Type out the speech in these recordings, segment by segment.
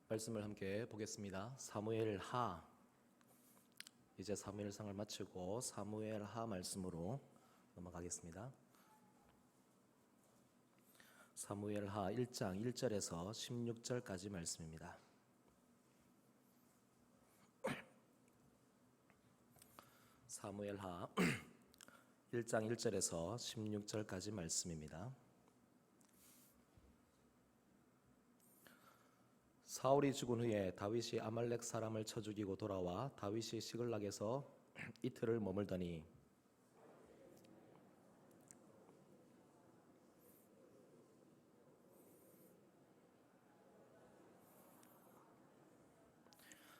말씀을 함께 보겠습니다. 사무엘하, 이제 사무엘상을 마치고 사무엘하 말씀으로 넘어가겠습니다. 사무엘하 1장 1절에서 16절까지 말씀입니다. 사무엘하 1장 1절에서 16절까지 말씀입니다. 사울이 죽은 후에 다윗이 아말렉 사람을 쳐 죽이고 돌아와 다윗이 시글락에서 이틀을 머물더니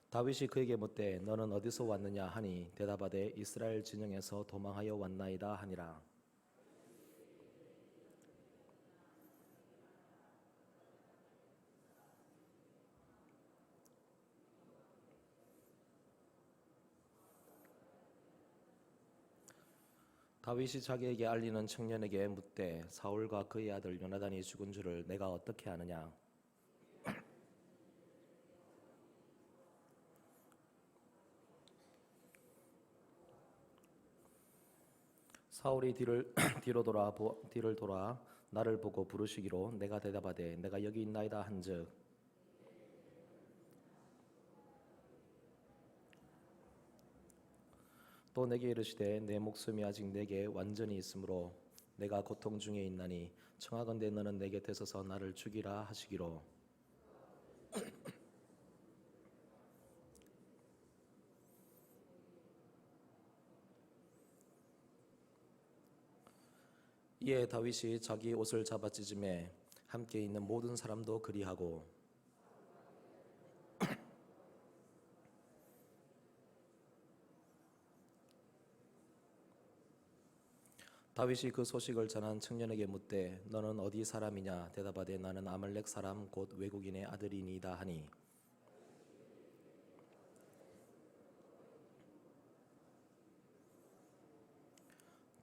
다윗이 그에게 묻되 너는 어디서 왔느냐 하니 대답하되 이스라엘 진영에서 도망하여 왔나이다 하니라. 다윗이 자기에게 알리는 청년에게 묻되 사울과 그의 아들 요나단이 죽은 줄을 내가 어떻게 아느냐. 사울이 뒤를 돌아 나를 보고 부르시기로 내가 대답하되 내가 여기 있나이다 한즉 또 내게 이르시되 내 목숨이 아직 내게 완전히 있으므로 내가 고통 중에 있나니 청하건대 너는 내 곁에 서서 나를 죽이라 하시기로. 이에 다윗이 자기 옷을 잡아 찢음에 함께 있는 모든 사람도 그리하고 다윗이 그 소식을 전한 청년에게 묻되 너는 어디 사람이냐 대답하되 나는 아말렉 사람 곧 외국인의 아들이니이다 하니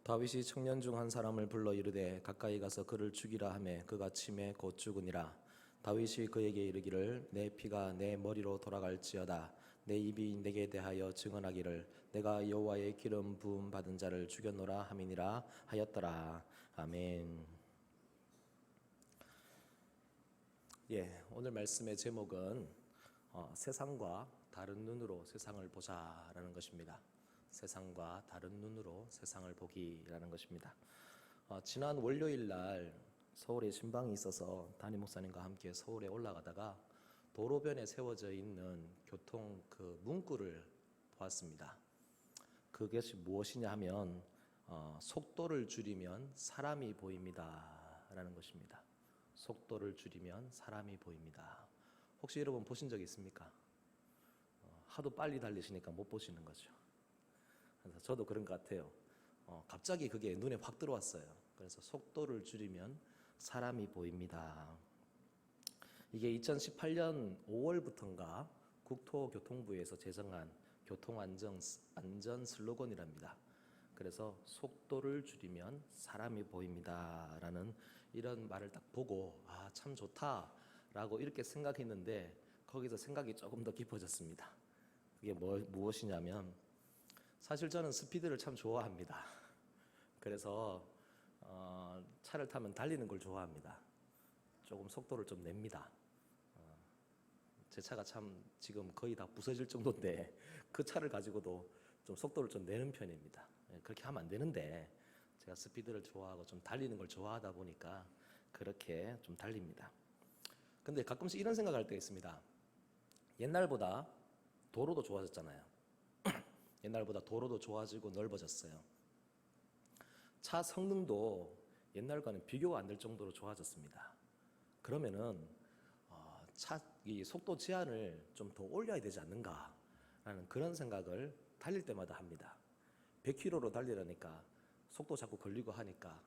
다윗이 청년 중 한 사람을 불러 이르되 가까이 가서 그를 죽이라 하매 그가 침에 곧 죽으니라. 다윗이 그에게 이르기를 내 피가 내 머리로 돌아갈지어다 내 입이 내게 대하여 증언하기를 내가 여호와의 기름 부음 받은 자를 죽였노라 함이니라 하였더라. 아멘. 오늘 말씀의 제목은 세상과 다른 눈으로 세상을 보자라는 것입니다. 세상과 다른 눈으로 세상을 보기라는 것입니다. 지난 월요일 날 서울에 신방이 있어서 담임 목사님과 함께 서울에 올라가다가 도로변에 세워져 있는 교통 문구를 보았습니다. 그것이 무엇이냐 하면 속도를 줄이면 사람이 보입니다 라는 것입니다. 속도를 줄이면 사람이 보입니다. 혹시 여러분 보신 적 있습니까? 하도 빨리 달리시니까 못 보시는 거죠. 그래서 저도 그런 것 같아요. 갑자기 그게 눈에 확 들어왔어요. 그래서 속도를 줄이면 사람이 보입니다. 이게 2018년 5월부터인가 국토교통부에서 제정한 교통안전 슬로건이랍니다. 그래서 속도를 줄이면 사람이 보입니다 라는 이런 말을 딱 보고 참 좋다 라고 이렇게 생각했는데 거기서 생각이 조금 더 깊어졌습니다. 그게 무엇이냐면 사실 저는 스피드를 참 좋아합니다. 그래서 차를 타면 달리는 걸 좋아합니다. 조금 속도를 좀 냅니다. 제 차가 참 지금 거의 다 부서질 정도인데 그 차를 가지고도 좀 속도를 좀 내는 편입니다. 그렇게 하면 안 되는데 제가 스피드를 좋아하고 좀 달리는 걸 좋아하다 보니까 그렇게 좀 달립니다. 근데 가끔씩 이런 생각할 때가 있습니다. 옛날보다 도로도 좋아졌잖아요. 옛날보다 도로도 좋아지고 넓어졌어요. 차 성능도 옛날과는 비교가 안 될 정도로 좋아졌습니다. 그러면은 이 속도 제한을 좀 더 올려야 되지 않는가라는 그런 생각을 달릴 때마다 합니다. 100km로 달리려니까 속도 자꾸 걸리고 하니까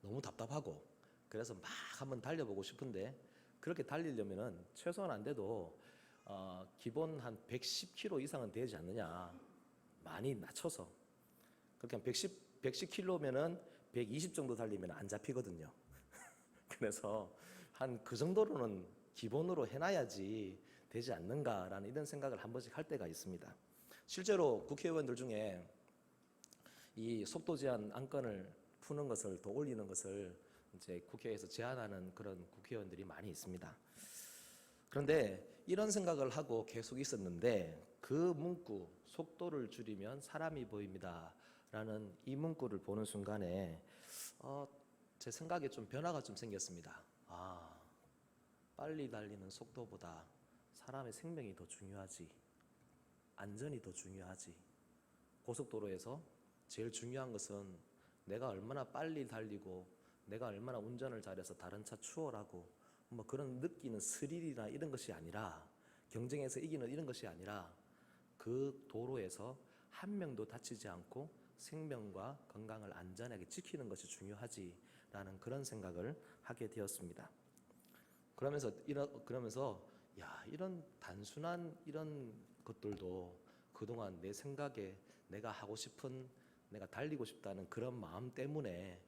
너무 답답하고 그래서 막 한번 달려보고 싶은데 그렇게 달리려면은 최소한 안 돼도 기본 한 110km 이상은 되지 않느냐. 많이 낮춰서 그렇게 한 110km면은 120 정도 달리면 안 잡히거든요. 그래서 한 그 정도로는 기본으로 해놔야지 되지 않는가라는 이런 생각을 한 번씩 할 때가 있습니다. 실제로 국회의원들 중에 이 속도 제한 안건을 푸는 것을 더 올리는 것을 이제 국회에서 제안하는 그런 국회의원들이 많이 있습니다. 그런데 이런 생각을 하고 계속 있었는데 그 문구 속도를 줄이면 사람이 보입니다라는 이 문구를 보는 순간에 제 생각에 좀 변화가 좀 생겼습니다. 빨리 달리는 속도보다 사람의 생명이 더 중요하지, 안전이 더 중요하지. 고속도로에서 제일 중요한 것은 내가 얼마나 빨리 달리고 내가 얼마나 운전을 잘해서 다른 차 추월하고 뭐 그런 느끼는 스릴이나 이런 것이 아니라, 경쟁에서 이기는 이런 것이 아니라 그 도로에서 한 명도 다치지 않고 생명과 건강을 안전하게 지키는 것이 중요하지라는 그런 생각을 하게 되었습니다. 그러면서 이런 단순한 이런 것들도 그동안 내 생각에 내가 하고 싶은, 내가 달리고 싶다는 그런 마음 때문에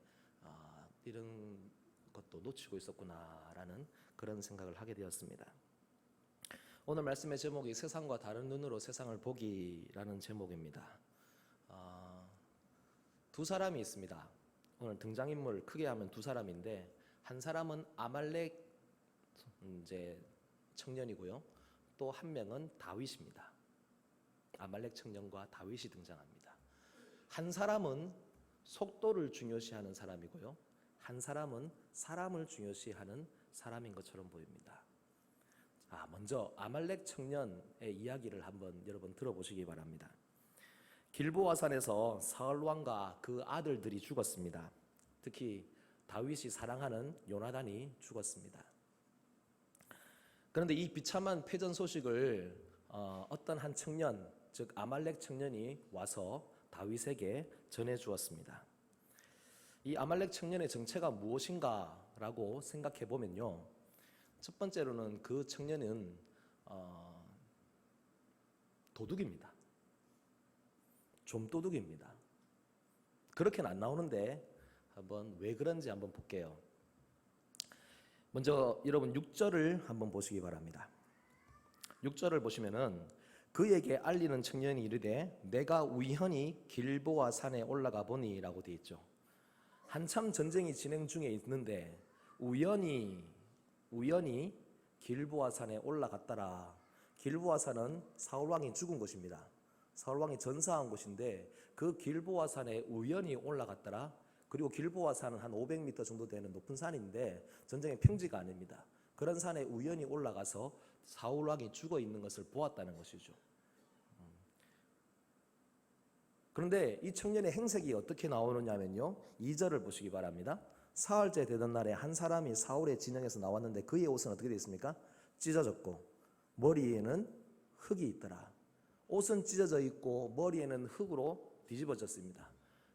이런 것도 놓치고 있었구나라는 그런 생각을 하게 되었습니다. 오늘 말씀의 제목이 세상과 다른 눈으로 세상을 보기라는 제목입니다. 두 사람이 있습니다. 오늘 등장인물 크게 하면 두 사람인데, 한 사람은 아말렉 이제 청년이고요. 또 한 명은 다윗입니다. 아말렉 청년과 다윗이 등장합니다. 한 사람은 속도를 중요시하는 사람이고요. 한 사람은 사람을 중요시하는 사람인 것처럼 보입니다. 먼저 아말렉 청년의 이야기를 한번 여러분 들어보시기 바랍니다. 길보아 산에서 사울 왕과 그 아들들이 죽었습니다. 특히 다윗이 사랑하는 요나단이 죽었습니다. 그런데 이 비참한 패전 소식을 어떤 한 청년, 즉 아말렉 청년이 와서 다윗에게 전해 주었습니다. 이 아말렉 청년의 정체가 무엇인가라고 생각해 보면요, 첫 번째로는 그 청년은 도둑입니다. 좀도둑입니다. 그렇게는 안 나오는데 한번 왜 그런지 한번 볼게요. 먼저 여러분 6절을 한번 보시기 바랍니다. 6절을 보시면은 그에게 알리는 청년이 이르되 내가 우연히 길보아 산에 올라가 보니 라고 되어 있죠. 한참 전쟁이 진행 중에 있는데 우연히 길보아 산에 올라갔더라. 길보아 산은 사울왕이 죽은 곳입니다. 사울왕이 전사한 곳인데 그 길보아 산에 우연히 올라갔더라. 그리고 길보아 산은 한 500m 정도 되는 높은 산인데 전쟁의 평지가 아닙니다. 그런 산에 우연히 올라가서 사울왕이 죽어 있는 것을 보았다는 것이죠. 그런데 이 청년의 행색이 어떻게 나오느냐면요, 2절을 보시기 바랍니다. 사흘째 되던 날에 한 사람이 사울의 진영에서 나왔는데 그의 옷은 어떻게 되어 있습니까? 찢어졌고 머리에는 흙이 있더라. 옷은 찢어져 있고 머리에는 흙으로 뒤집어졌습니다.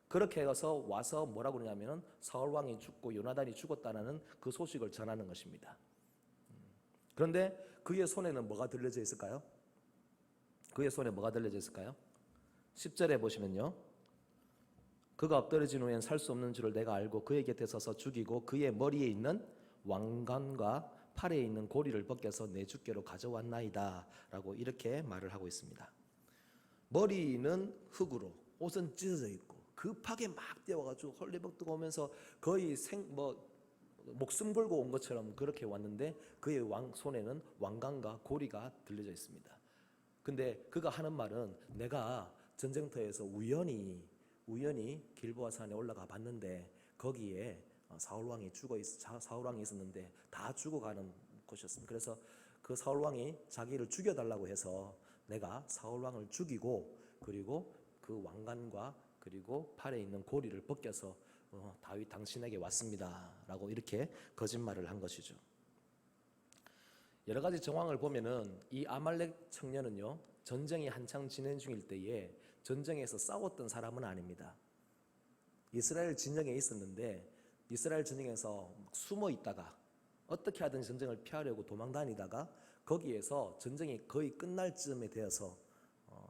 그렇게 해서 와서 뭐라고 그러냐면은 사울왕이 죽고 요나단이 죽었다는 그 소식을 전하는 것입니다. 그런데 그의 손에는 뭐가 들려져 있을까요? 그의 손에 뭐가 들려져 있을까요? 10절에 보시면요, 그가 엎드러진 후엔 살 수 없는 줄을 내가 알고 그의 곁에 서서 죽이고 그의 머리에 있는 왕관과 팔에 있는 고리를 벗겨서 내 주께로 가져왔나이다 라고 이렇게 말을 하고 있습니다. 머리는 흙으로, 옷은 찢어져 있고 급하게 막 뛰어와가지고 헐레벌떡 오면서 거의 목숨 걸고 온 것처럼 그렇게 왔는데 그의 손에는 왕관과 고리가 들려져 있습니다. 근데 그가 하는 말은 내가 전쟁터에서 우연히 길보아 산에 올라가 봤는데 거기에 사울왕이 있었는데 다 죽어가는 곳이었습니다. 그래서 그 사울왕이 자기를 죽여달라고 해서 내가 사울왕을 죽이고 그리고 그 왕관과 그리고 팔에 있는 고리를 벗겨서 다윗 당신에게 왔습니다 라고 이렇게 거짓말을 한 것이죠. 여러 가지 정황을 보면은 이 아말렉 청년은요, 전쟁이 한창 진행 중일 때에 전쟁에서 싸웠던 사람은 아닙니다. 이스라엘 진영에 있었는데 이스라엘 진영에서 숨어 있다가 어떻게 하든 전쟁을 피하려고 도망 다니다가 거기에서 전쟁이 거의 끝날 즈음에 되어서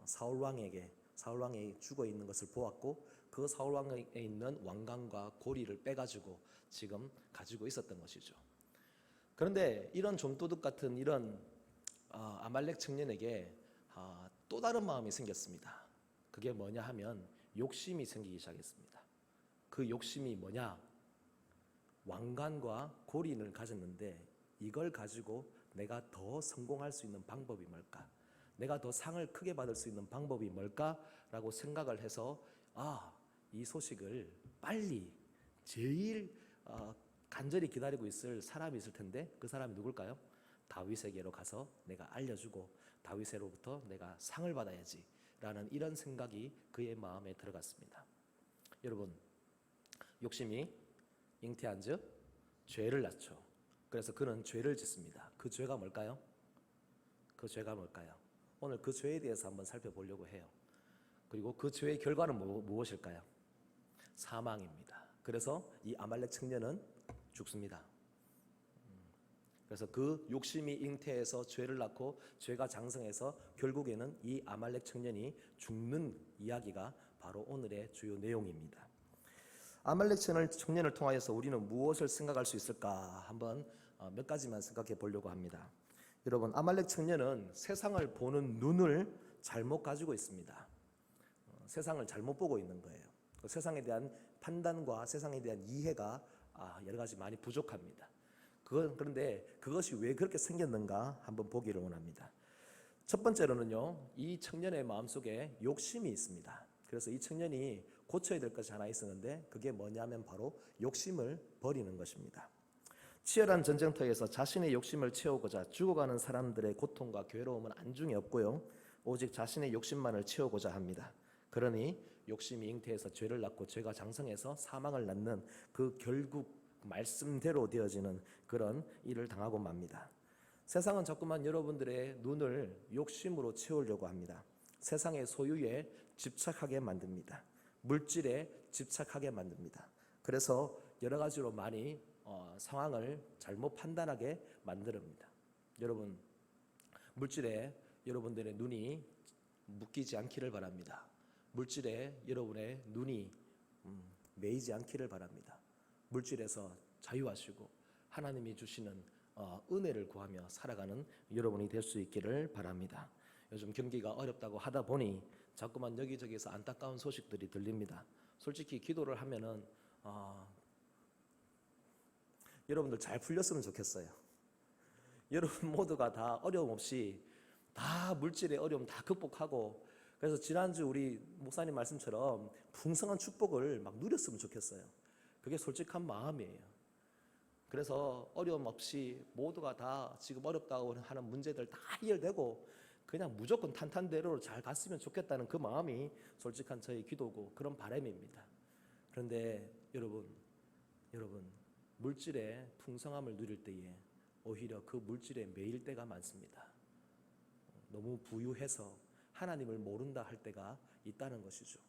사울왕이 죽어 있는 것을 보았고 그 사울왕에 있는 왕관과 고리를 빼가지고 지금 가지고 있었던 것이죠. 그런데 이런 좀도둑 같은 이런 아말렉 청년에게 또 다른 마음이 생겼습니다. 그게 뭐냐 하면 욕심이 생기기 시작했습니다. 그 욕심이 뭐냐? 왕관과 고린을 가졌는데 이걸 가지고 내가 더 성공할 수 있는 방법이 뭘까? 내가 더 상을 크게 받을 수 있는 방법이 뭘까라고 생각을 해서 이 소식을 빨리 제일 간절히 기다리고 있을 사람이 있을 텐데 그 사람이 누굴까요? 다윗에게로 가서 내가 알려주고 다윗으로부터 내가 상을 받아야지 라는 이런 생각이 그의 마음에 들어갔습니다. 여러분, 욕심이 잉태한 즉 죄를 낳죠. 그래서 그는 죄를 짓습니다. 그 죄가 뭘까요? 그 죄가 뭘까요? 오늘 그 죄에 대해서 한번 살펴보려고 해요. 그리고 그 죄의 결과는 무엇일까요? 사망입니다. 그래서 이 아말렉 청년은 죽습니다. 그래서 그 욕심이 잉태해서 죄를 낳고 죄가 장성해서 결국에는 이 아말렉 청년이 죽는 이야기가 바로 오늘의 주요 내용입니다. 아말렉 청년을 통하여서 우리는 무엇을 생각할 수 있을까 한번 몇 가지만 생각해 보려고 합니다. 여러분, 아말렉 청년은 세상을 보는 눈을 잘못 가지고 있습니다. 세상을 잘못 보고 있는 거예요. 세상에 대한 판단과 세상에 대한 이해가 여러 가지 많이 부족합니다. 그런데 그것이 왜 그렇게 생겼는가 한번 보기를 원합니다. 첫 번째로는요, 이 청년의 마음속에 욕심이 있습니다. 그래서 이 청년이 고쳐야 될 것이 하나 있었는데 그게 뭐냐면 바로 욕심을 버리는 것입니다. 치열한 전쟁터에서 자신의 욕심을 채우고자 죽어가는 사람들의 고통과 괴로움은 안중에 없고요, 오직 자신의 욕심만을 채우고자 합니다. 그러니 욕심이 잉태해서 죄를 낳고 죄가 장성해서 사망을 낳는 그 결국 말씀대로 되어지는 그런 일을 당하고 맙니다. 세상은 자꾸만 여러분들의 눈을 욕심으로 채우려고 합니다. 세상의 소유에 집착하게 만듭니다. 물질에 집착하게 만듭니다. 그래서 여러 가지로 많이 상황을 잘못 판단하게 만듭니다. 여러분, 물질에 여러분들의 눈이 묶이지 않기를 바랍니다. 물질에 여러분의 눈이 매이지 않기를 바랍니다. 물질에서 자유하시고 하나님이 주시는 은혜를 구하며 살아가는 여러분이 될 수 있기를 바랍니다. 요즘 경기가 어렵다고 하다 보니 자꾸만 여기저기서 안타까운 소식들이 들립니다. 솔직히 기도를 하면은 여러분들 잘 풀렸으면 좋겠어요. 여러분 모두가 다 어려움 없이 다 물질의 어려움 다 극복하고, 그래서 지난주 우리 목사님 말씀처럼 풍성한 축복을 막 누렸으면 좋겠어요. 그게 솔직한 마음이에요. 그래서 어려움 없이 모두가 다 지금 어렵다고 하는 문제들 다 해결되고 그냥 무조건 탄탄대로로 잘 갔으면 좋겠다는 그 마음이 솔직한 저의 기도고 그런 바람입니다. 그런데 여러분, 물질의 풍성함을 누릴 때에 오히려 그 물질에 매일 때가 많습니다. 너무 부유해서 하나님을 모른다 할 때가 있다는 것이죠.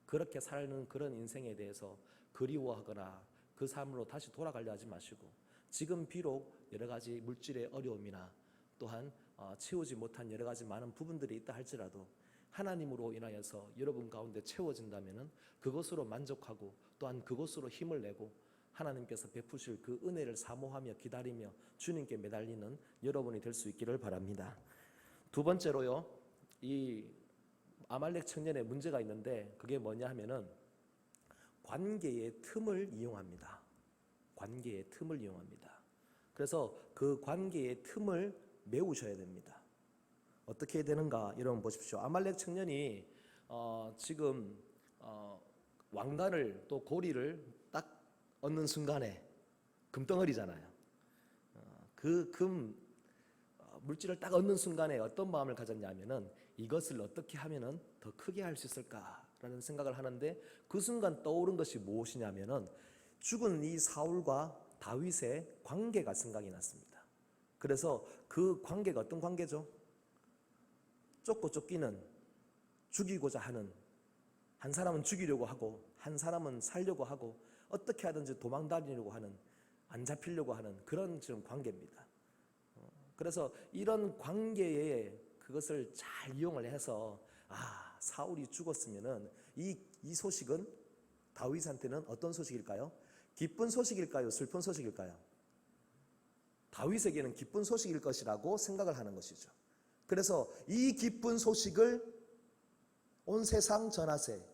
그렇게 사는 그런 인생에 대해서 그리워하거나 그 삶으로 다시 돌아가려 하지 마시고, 지금 비록 여러 가지 물질의 어려움이나 또한 채우지 못한 여러 가지 많은 부분들이 있다 할지라도 하나님으로 인하여서 여러분 가운데 채워진다면 그것으로 만족하고 또한 그것으로 힘을 내고 하나님께서 베푸실 그 은혜를 사모하며 기다리며 주님께 매달리는 여러분이 될 수 있기를 바랍니다. 두 번째로요, 이 아말렉 청년의 문제가 있는데 그게 뭐냐 하면은 관계의 틈을 이용합니다. 관계의 틈을 이용합니다. 그래서 그 관계의 틈을 메우셔야 됩니다. 어떻게 되는가 여러분 보십시오. 아말렉 청년이 지금 왕관을 또 고리를 딱 얻는 순간에 금덩어리잖아요. 그 물질을 딱 얻는 순간에 어떤 마음을 가졌냐면은 이것을 어떻게 하면은 더 크게 할 수 있을까라는 생각을 하는데 그 순간 떠오른 것이 무엇이냐면은 죽은 이 사울과 다윗의 관계가 생각이 났습니다. 그래서 그 관계가 어떤 관계죠? 쫓고 쫓기는, 죽이고자 하는, 한 사람은 죽이려고 하고 한 사람은 살려고 하고 어떻게 하든지 도망다니려고 하는, 안 잡히려고 하는 그런 지금 관계입니다. 그래서 이런 관계에 그것을 잘 이용을 해서 사울이 죽었으면은 이 소식은 다윗한테는 어떤 소식일까요? 기쁜 소식일까요? 슬픈 소식일까요? 다윗에게는 기쁜 소식일 것이라고 생각을 하는 것이죠. 그래서 이 기쁜 소식을 온 세상 전하세.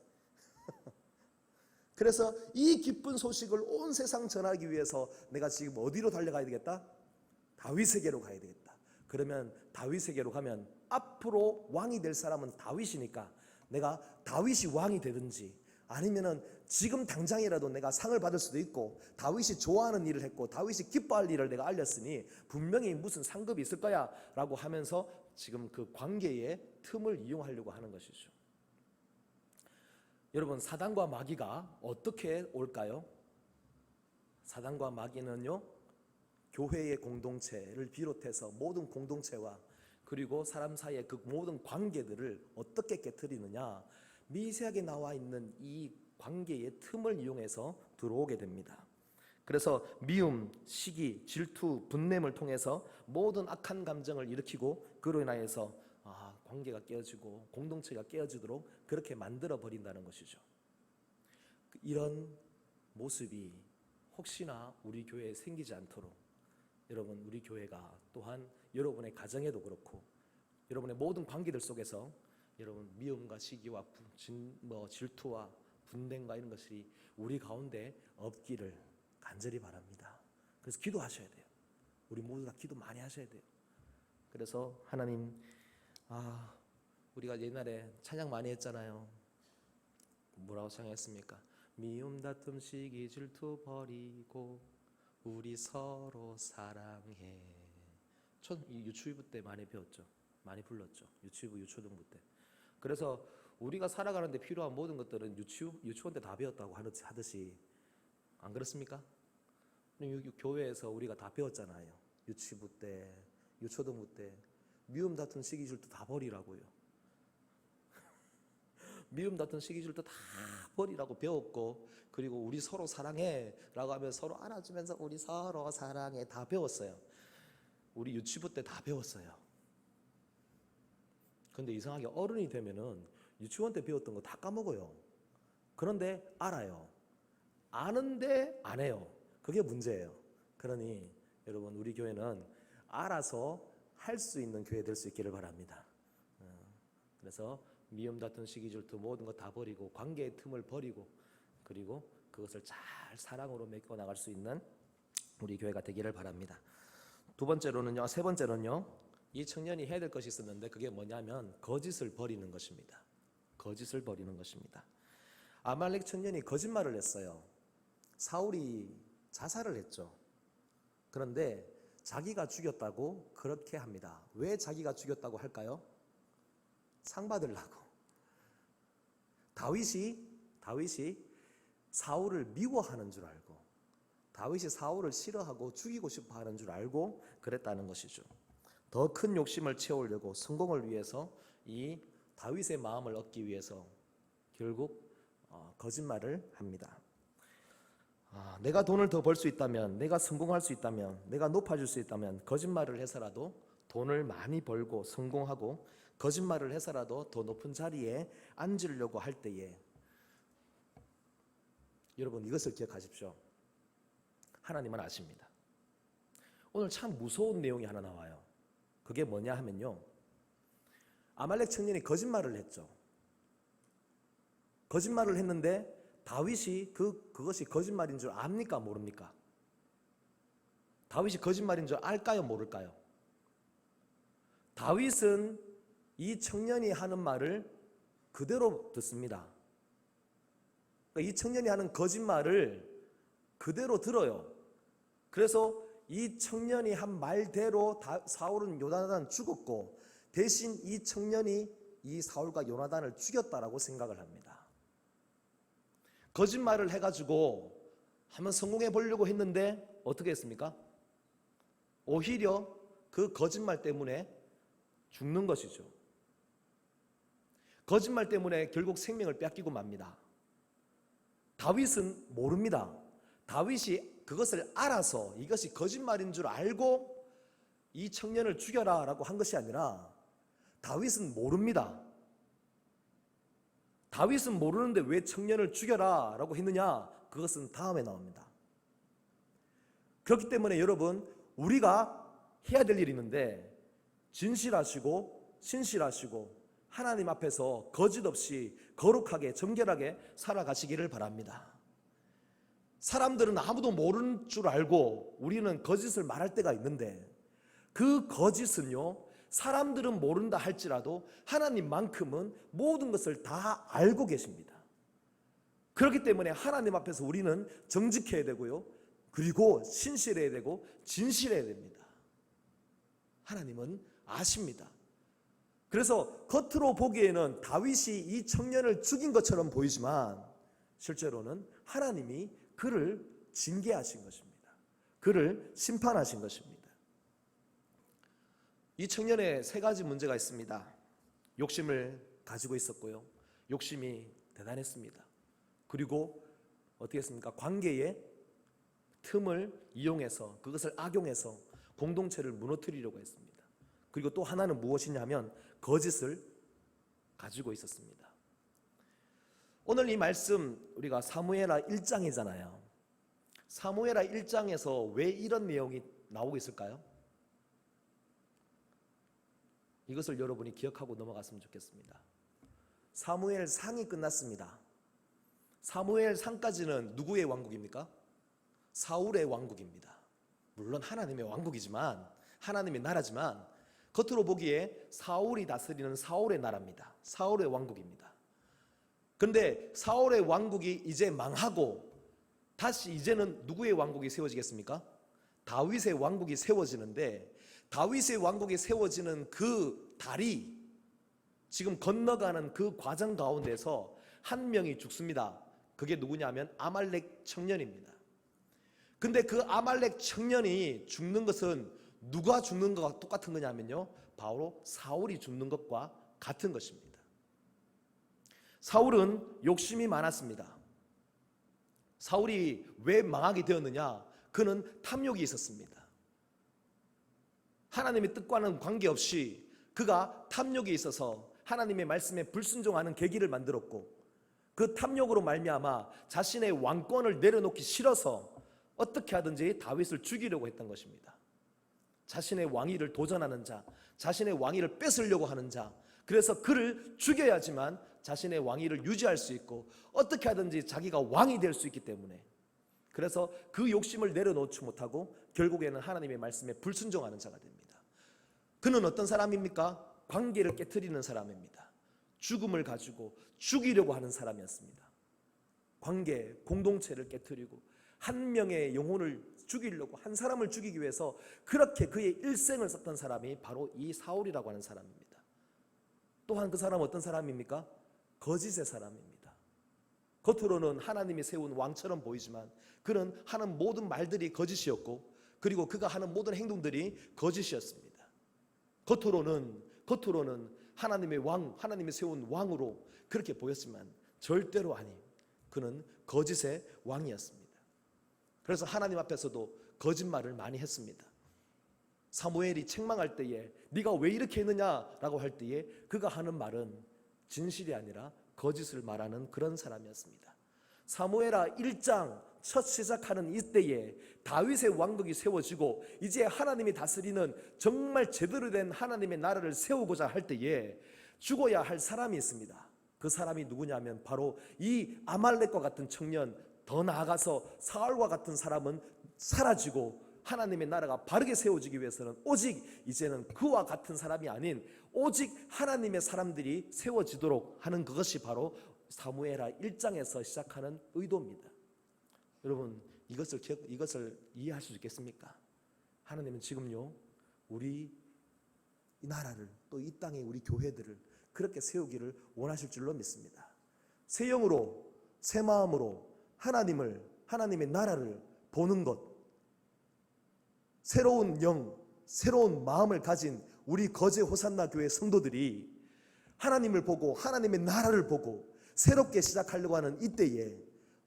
그래서 이 기쁜 소식을 온 세상 전하기 위해서 내가 지금 어디로 달려가야 되겠다? 다윗에게로 가야 되겠다. 그러면 다윗에게로 가면 앞으로 왕이 될 사람은 다윗이니까 내가 다윗이 왕이 되든지 아니면은 지금 당장이라도 내가 상을 받을 수도 있고 다윗이 좋아하는 일을 했고 다윗이 기뻐할 일을 내가 알렸으니 분명히 무슨 상급이 있을 거야 라고 하면서 지금 그 관계의 틈을 이용하려고 하는 것이죠. 여러분, 사단과 마귀가 어떻게 올까요? 사단과 마귀는요, 교회의 공동체를 비롯해서 모든 공동체와 그리고 사람 사이의 그 모든 관계들을 어떻게 깨트리느냐, 미세하게 나와 있는 이 관계의 틈을 이용해서 들어오게 됩니다. 그래서 미움, 시기, 질투, 분냄을 통해서 모든 악한 감정을 일으키고 그로 인하여서 관계가 깨어지고 공동체가 깨어지도록 그렇게 만들어 버린다는 것이죠. 이런 모습이 혹시나 우리 교회에 생기지 않도록 여러분, 우리 교회가 또한 여러분의 가정에도 그렇고 여러분의 모든 관계들 속에서 여러분 미움과 시기와 질투와 분냄과 이런 것이 우리 가운데 없기를 간절히 바랍니다. 그래서 기도하셔야 돼요. 우리 모두 다 기도 많이 하셔야 돼요. 그래서 하나님, 우리가 옛날에 찬양 많이 했잖아요. 뭐라고 찬양했습니까? 미움, 다툼, 시기, 질투 버리고 우리 서로 사랑해. 전 유치부 때 많이 배웠죠. 많이 불렀죠. 유치부, 유초등부 때. 그래서 우리가 살아가는데 필요한 모든 것들은 유치원 때 다 배웠다고 하듯이 안 그렇습니까? 교회에서 우리가 다 배웠잖아요. 유치부 때, 유초등부 때 미움, 다툼, 시기, 질투 다 버리라고요. 미움, 다툼, 시기, 질투 다 버리라고 배웠고, 그리고 우리 서로 사랑해 라고 하면 서로 안아주면서 우리 서로 사랑해 다 배웠어요. 우리 유치부 때 다 배웠어요. 근데 이상하게 어른이 되면은 유치원 때 배웠던 거 다 까먹어요. 그런데 알아요. 아는데 안 해요. 그게 문제예요. 그러니 여러분, 우리 교회는 알아서 할 수 있는 교회 될 수 있기를 바랍니다. 그래서 미움, 다툼, 시기, 질투 모든 거 다 버리고 관계의 틈을 버리고 그리고 그것을 잘 사랑으로 메꿔 나갈 수 있는 우리 교회가 되기를 바랍니다. 세 번째로는요, 이 청년이 해야 될 것이 있었는데 그게 뭐냐면 거짓을 버리는 것입니다. 거짓을 버리는 것입니다. 아말렉 청년이 거짓말을 했어요. 사울이 자살을 했죠. 그런데 자기가 죽였다고 그렇게 합니다. 왜 자기가 죽였다고 할까요? 상 받으려고. 다윗이 사울을 미워하는 줄 알고, 다윗이 사울을 싫어하고 죽이고 싶어 하는 줄 알고 그랬다는 것이죠. 더 큰 욕심을 채우려고, 성공을 위해서, 이 다윗의 마음을 얻기 위해서 결국 거짓말을 합니다. 내가 돈을 더 벌 수 있다면, 내가 성공할 수 있다면, 내가 높아질 수 있다면 거짓말을 해서라도 돈을 많이 벌고 성공하고 거짓말을 해서라도 더 높은 자리에 앉으려고 할 때에 여러분, 이것을 기억하십시오. 하나님은 아십니다. 오늘 참 무서운 내용이 하나 나와요. 그게 뭐냐 하면요, 아말렉 청년이 거짓말을 했죠. 거짓말을 했는데 다윗이 그것이 거짓말인 줄 압니까 모릅니까? 다윗이 거짓말인 줄 알까요 모를까요? 다윗은 이 청년이 하는 말을 그대로 듣습니다. 그러니까 이 청년이 하는 거짓말을 그대로 들어요. 그래서 이 청년이 한 말대로 사울은 요나단 죽었고, 대신 이 청년이 이 사울과 요나단을 죽였다라고 생각을 합니다. 거짓말을 해가지고 한번 성공해 보려고 했는데 어떻게 했습니까? 오히려 그 거짓말 때문에 죽는 것이죠. 거짓말 때문에 결국 생명을 뺏기고 맙니다. 다윗은 모릅니다. 다윗이 그것을 알아서 이것이 거짓말인 줄 알고 이 청년을 죽여라 라고 한 것이 아니라, 다윗은 모릅니다. 다윗은 모르는데 왜 청년을 죽여라 라고 했느냐? 그것은 다음에 나옵니다. 그렇기 때문에 여러분, 우리가 해야 될 일이 있는데 진실하시고 신실하시고 하나님 앞에서 거짓 없이 거룩하게 정결하게 살아가시기를 바랍니다. 사람들은 아무도 모르는 줄 알고 우리는 거짓을 말할 때가 있는데, 그 거짓은요, 사람들은 모른다 할지라도 하나님만큼은 모든 것을 다 알고 계십니다. 그렇기 때문에 하나님 앞에서 우리는 정직해야 되고요, 그리고 신실해야 되고 진실해야 됩니다. 하나님은 아십니다. 그래서 겉으로 보기에는 다윗이 이 청년을 죽인 것처럼 보이지만 실제로는 하나님이 그를 징계하신 것입니다. 그를 심판하신 것입니다. 이 청년의 세 가지 문제가 있습니다. 욕심을 가지고 있었고요, 욕심이 대단했습니다. 그리고 어떻게 했습니까? 관계의 틈을 이용해서, 그것을 악용해서 공동체를 무너뜨리려고 했습니다. 그리고 또 하나는 무엇이냐면 거짓을 가지고 있었습니다. 오늘 이 말씀 우리가 사무엘하 1장이잖아요. 사무엘하 1장에서 왜 이런 내용이 나오고 있을까요? 이것을 여러분이 기억하고 넘어갔으면 좋겠습니다. 사무엘 상이 끝났습니다. 사무엘 상까지는 누구의 왕국입니까? 사울의 왕국입니다. 물론 하나님의 왕국이지만, 하나님의 나라지만 겉으로 보기에 사울이 다스리는 사울의 나라입니다. 사울의 왕국입니다. 그런데 사울의 왕국이 이제 망하고 다시 이제는 누구의 왕국이 세워지겠습니까? 다윗의 왕국이 세워지는데, 다윗의 왕국이 세워지는 그 달이 지금 건너가는 그 과정 가운데서 한 명이 죽습니다. 그게 누구냐면 아말렉 청년입니다. 근데 그 아말렉 청년이 죽는 것은 누가 죽는 것과 똑같은 거냐면요, 바로 사울이 죽는 것과 같은 것입니다. 사울은 욕심이 많았습니다. 사울이 왜 망하게 되었느냐? 그는 탐욕이 있었습니다. 하나님의 뜻과는 관계없이 그가 탐욕이 있어서 하나님의 말씀에 불순종하는 계기를 만들었고, 그 탐욕으로 말미암아 자신의 왕권을 내려놓기 싫어서 어떻게 하든지 다윗을 죽이려고 했던 것입니다. 자신의 왕위를 도전하는 자, 자신의 왕위를 뺏으려고 하는 자, 그래서 그를 죽여야지만 자신의 왕위를 유지할 수 있고 어떻게 하든지 자기가 왕이 될 수 있기 때문에, 그래서 그 욕심을 내려놓지 못하고 결국에는 하나님의 말씀에 불순종하는 자가 됩니다. 그는 어떤 사람입니까? 관계를 깨트리는 사람입니다. 죽음을 가지고 죽이려고 하는 사람이었습니다. 관계, 공동체를 깨트리고 한 명의 영혼을 죽이려고, 한 사람을 죽이기 위해서 그렇게 그의 일생을 썼던 사람이 바로 이 사울이라고 하는 사람입니다. 또한 그 사람은 어떤 사람입니까? 거짓의 사람입니다. 겉으로는 하나님이 세운 왕처럼 보이지만 그는 하는 모든 말들이 거짓이었고, 그리고 그가 하는 모든 행동들이 거짓이었습니다. 겉으로는 하나님의 왕, 하나님이 세운 왕으로 그렇게 보였지만 절대로 아닌, 그는 거짓의 왕이었습니다. 그래서 하나님 앞에서도 거짓말을 많이 했습니다. 사무엘이 책망할 때에 네가 왜 이렇게 했느냐라고 할 때에 그가 하는 말은 진실이 아니라 거짓을 말하는 그런 사람이었습니다. 사무엘하 1장 첫 시작하는 이때에 다윗의 왕국이 세워지고 이제 하나님이 다스리는 정말 제대로 된 하나님의 나라를 세우고자 할 때에 죽어야 할 사람이 있습니다. 그 사람이 누구냐면 바로 이 아말렉과 같은 청년, 더 나아가서 사울과 같은 사람은 사라지고 하나님의 나라가 바르게 세워지기 위해서는 오직 이제는 그와 같은 사람이 아닌 오직 하나님의 사람들이 세워지도록 하는 그것이 바로 사무엘하 1장에서 시작하는 의도입니다. 여러분, 이것을 이해할 수 있겠습니까? 하나님은 지금요, 우리 이 나라를, 또 이 땅의 우리 교회들을 그렇게 세우기를 원하실 줄로 믿습니다. 새 영으로, 새 마음으로 하나님의 나라를 보는 것, 새로운 영, 새로운 마음을 가진 우리 거제 호산나 교회 성도들이 하나님을 보고 하나님의 나라를 보고 새롭게 시작하려고 하는 이때에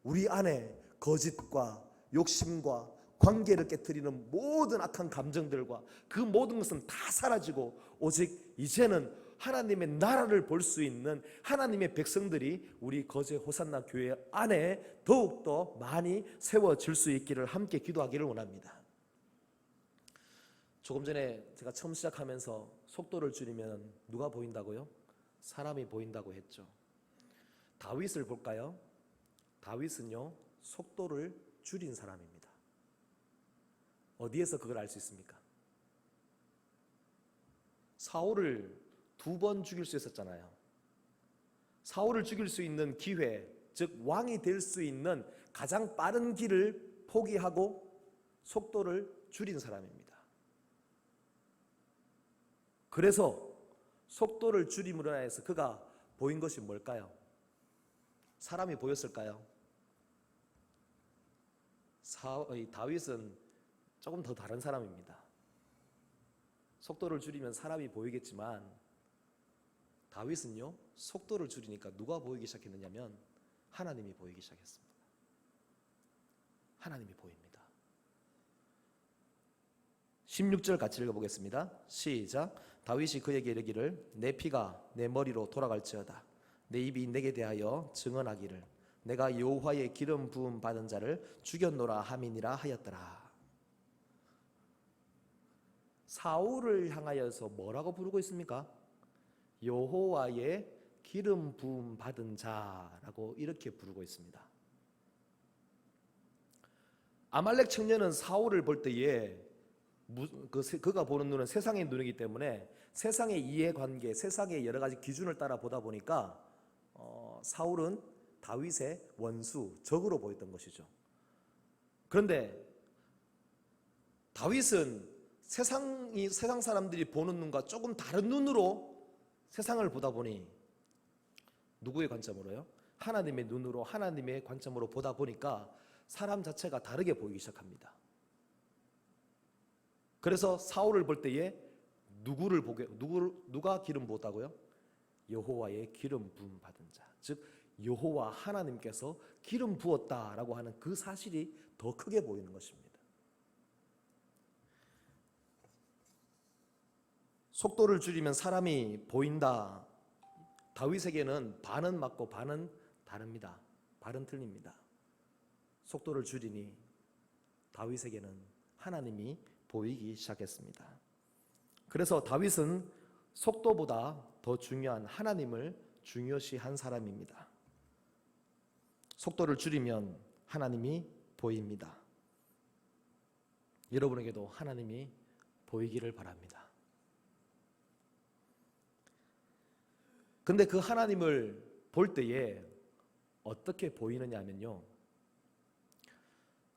우리 안에 거짓과 욕심과 관계를 깨트리는 모든 악한 감정들과 그 모든 것은 다 사라지고 오직 이제는 하나님의 나라를 볼 수 있는 하나님의 백성들이 우리 거제 호산나 교회 안에 더욱더 많이 세워질 수 있기를 함께 기도하기를 원합니다. 조금 전에 제가 처음 시작하면서 속도를 줄이면 누가 보인다고요? 사람이 보인다고 했죠. 다윗을 볼까요? 다윗은요, 속도를 줄인 사람입니다. 어디에서 그걸 알 수 있습니까? 사울을 2번 죽일 수 있었잖아요. 사울을 죽일 수 있는 기회, 즉 왕이 될 수 있는 가장 빠른 길을 포기하고 속도를 줄인 사람입니다. 그래서 속도를 줄임으로 인해서 그가 보인 것이 뭘까요? 사람이 보였을까요? 다윗은 조금 더 다른 사람입니다. 속도를 줄이면 사람이 보이겠지만 다윗은요, 속도를 줄이니까 누가 보이기 시작했느냐면 하나님이 보이기 시작했습니다. 하나님이 보입니다. 16절 같이 읽어보겠습니다. 시작. 다윗이 그에게 이르기를 내 피가 내 머리로 돌아갈지어다. 내 입이 내게 대하여 증언하기를 내가 여호와의 기름 부음 받은 자를 죽였노라 함이니라 하였더라. 사울을 향하여서 뭐라고 부르고 있습니까? 여호와의 기름 부음 받은 자라고 이렇게 부르고 있습니다. 아말렉 청년은 사울을 볼 때에 그가 보는 눈은 세상의 눈이기 때문에 세상의 이해관계, 세상의 여러 가지 기준을 따라 보다 보니까 사울은 다윗의 원수, 적으로 보였던 것이죠. 그런데 다윗은 세상 사람들이 보는 눈과 조금 다른 눈으로 세상을 보다 보니 누구의 관점으로요? 하나님의 눈으로, 하나님의 관점으로 보다 보니까 사람 자체가 다르게 보이기 시작합니다. 그래서 사울을 볼 때에 누가 기름 부었다고요? 여호와의 기름 부음 받은 자, 즉 여호와 하나님께서 기름 부었다라고 하는 그 사실이 더 크게 보이는 것입니다. 속도를 줄이면 사람이 보인다. 다윗에게는 반은 맞고 반은 다릅니다. 반은 틀립니다. 속도를 줄이니 다윗에게는 하나님이 보이기 시작했습니다. 그래서 다윗은 속도보다 더 중요한 하나님을 중요시한 사람입니다. 속도를 줄이면 하나님이 보입니다. 여러분에게도 하나님이 보이기를 바랍니다. 근데 그 하나님을 볼 때에 어떻게 보이느냐 하면요,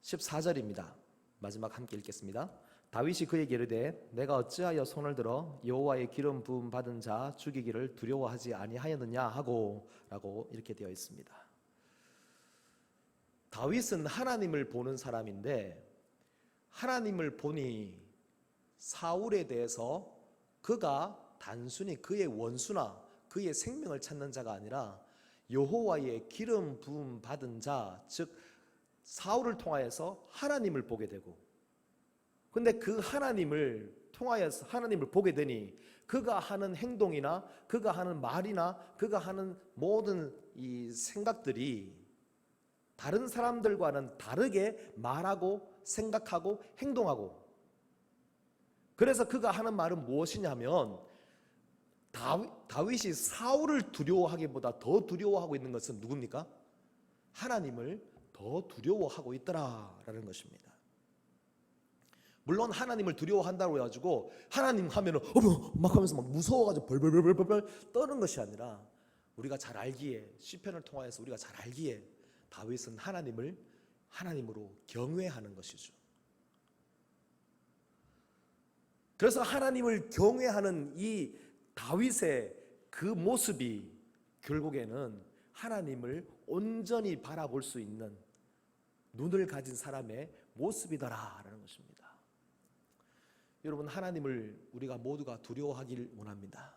14절입니다. 마지막 함께 읽겠습니다. 다윗이 그에게 이르되 내가 어찌하여 손을 들어 여호와의 기름 부음 받은 자 죽이기를 두려워하지 아니하였느냐 하고 라고 이렇게 되어 있습니다. 다윗은 하나님을 보는 사람인데 하나님을 보니 사울에 대해서 그가 단순히 그의 원수나 그의 생명을 찾는 자가 아니라 여호와의 기름 부음 받은 자, 즉 사울을 통하여서 하나님을 보게 되고, 근데 그 하나님을 통하여서 하나님을 보게 되니 그가 하는 행동이나 그가 하는 말이나 그가 하는 모든 이 생각들이 다른 사람들과는 다르게 말하고 생각하고 행동하고, 그래서 그가 하는 말은 무엇이냐면 다윗이 사울을 두려워하기보다 더 두려워하고 있는 것은 누굽니까? 하나님을 더 두려워하고 있더라라는 것입니다. 물론 하나님을 두려워한다고 해가지고 하나님 하면은 막 하면서 막 무서워가지고 벌벌벌벌벌 떠는 것이 아니라 우리가 잘 알기에, 시편을 통하여서 우리가 잘 알기에 다윗은 하나님을 하나님으로 경외하는 것이죠. 그래서 하나님을 경외하는 이 다윗의 그 모습이 결국에는 하나님을 온전히 바라볼 수 있는 눈을 가진 사람의 모습이더라라는 것입니다. 여러분, 하나님을 우리가 모두가 두려워하길 원합니다.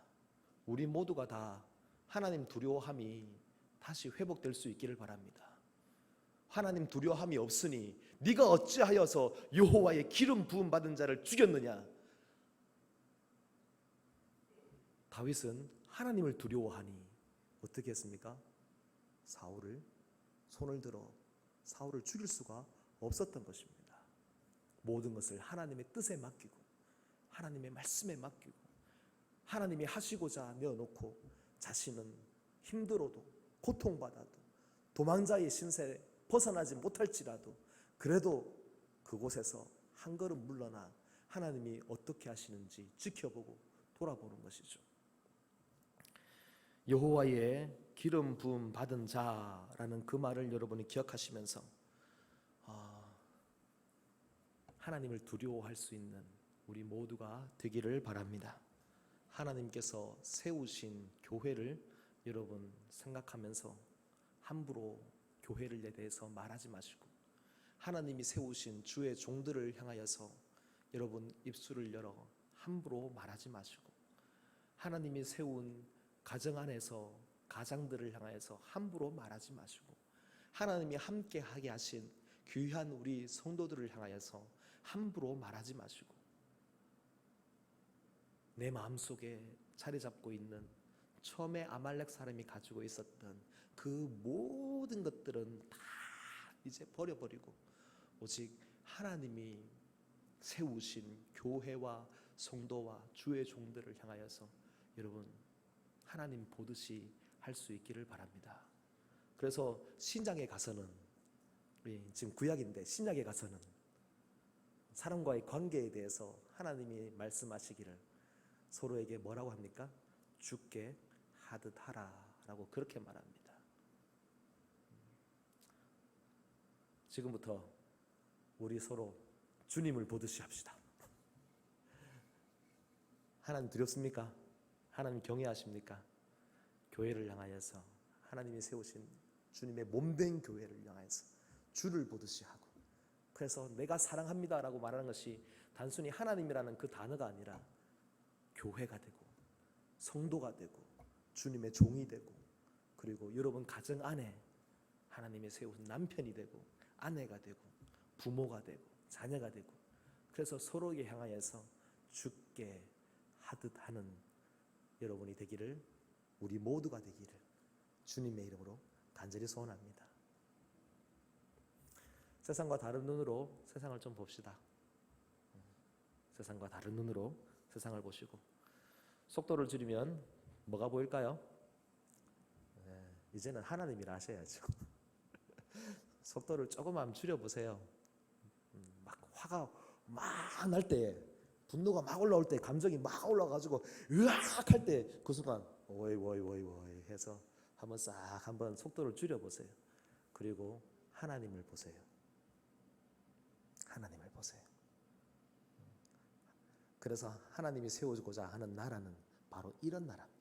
우리 모두가 다 하나님 두려워함이 다시 회복될 수 있기를 바랍니다. 하나님 두려워함이 없으니 네가 어찌하여서 여호와의 기름 부음 받은 자를 죽였느냐? 다윗은 하나님을 두려워하니 어떻게 했습니까? 사울을 손을 들어 사울을 죽일 수가 없었던 것입니다. 모든 것을 하나님의 뜻에 맡기고 하나님의 말씀에 맡기고 하나님이 하시고자 내어놓고 자신은 힘들어도 고통받아도 도망자의 신세에 벗어나지 못할지라도 그래도 그곳에서 한 걸음 물러나 하나님이 어떻게 하시는지 지켜보고 돌아보는 것이죠. 여호와의 기름 부음 받은 자라는 그 말을 여러분이 기억하시면서 하나님을 두려워할 수 있는 우리 모두가 되기를 바랍니다. 하나님께서 세우신 교회를 여러분 생각하면서 함부로 교회를 대해서 말하지 마시고 하나님이 세우신 주의 종들을 향하여서 여러분 입술을 열어 함부로 말하지 마시고 하나님이 세운 가정 안에서 가장들을 향하여서 함부로 말하지 마시고 하나님이 함께하게 하신 귀한 우리 성도들을 향하여서 함부로 말하지 마시고 내 마음속에 자리 잡고 있는 처음에 아말렉 사람이 가지고 있었던 그 모든 것들은 다 이제 버려버리고 오직 하나님이 세우신 교회와 성도와 주의 종들을 향하여서 여러분 하나님 보듯이 할 수 있기를 바랍니다. 그래서 신약에 가서는 지금 구약인데 신약에 가서는 사람과의 관계에 대해서 하나님이 말씀하시기를 서로에게 뭐라고 합니까? 주께 하듯 하라라고 그렇게 말합니다. 지금부터 우리 서로 주님을 보듯이 합시다. 하나님 두렵습니까? 하나님 경외하십니까? 교회를 향하여서 하나님이 세우신 주님의 몸된 교회를 향하여서 주를 보듯이 하고 그래서 내가 사랑합니다라고 말하는 것이 단순히 하나님이라는 그 단어가 아니라 교회가 되고 성도가 되고 주님의 종이 되고 그리고 여러분 가정 안에 하나님이 세우신 남편이 되고 아내가 되고 부모가 되고 자녀가 되고 그래서 서로에게 향하여서 주께 하듯 하는 여러분이 되기를 우리 모두가 되기를 주님의 이름으로 간절히 소원합니다. 세상과 다른 눈으로 세상을 좀 봅시다. 세상과 다른 눈으로 세상을 보시고 속도를 줄이면 뭐가 보일까요? 이제는 하나님이라 하셔야죠. 속도를 조금만 줄여보세요. 막 화가 막 날 때 분노가 막 올라올 때 감정이 막 올라가지고 으악 할 때 그 순간 워이 해서 한번 싹 한번 속도를 줄여보세요. 그리고 하나님을 보세요. 하나님을 보세요. 그래서 하나님이 세우고자 하는 나라는 바로 이런 나라입니다.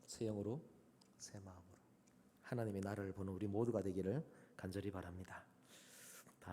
새 영으로 새 마음으로 하나님의 나라를 보는 우리 모두가 되기를 간절히 바랍니다.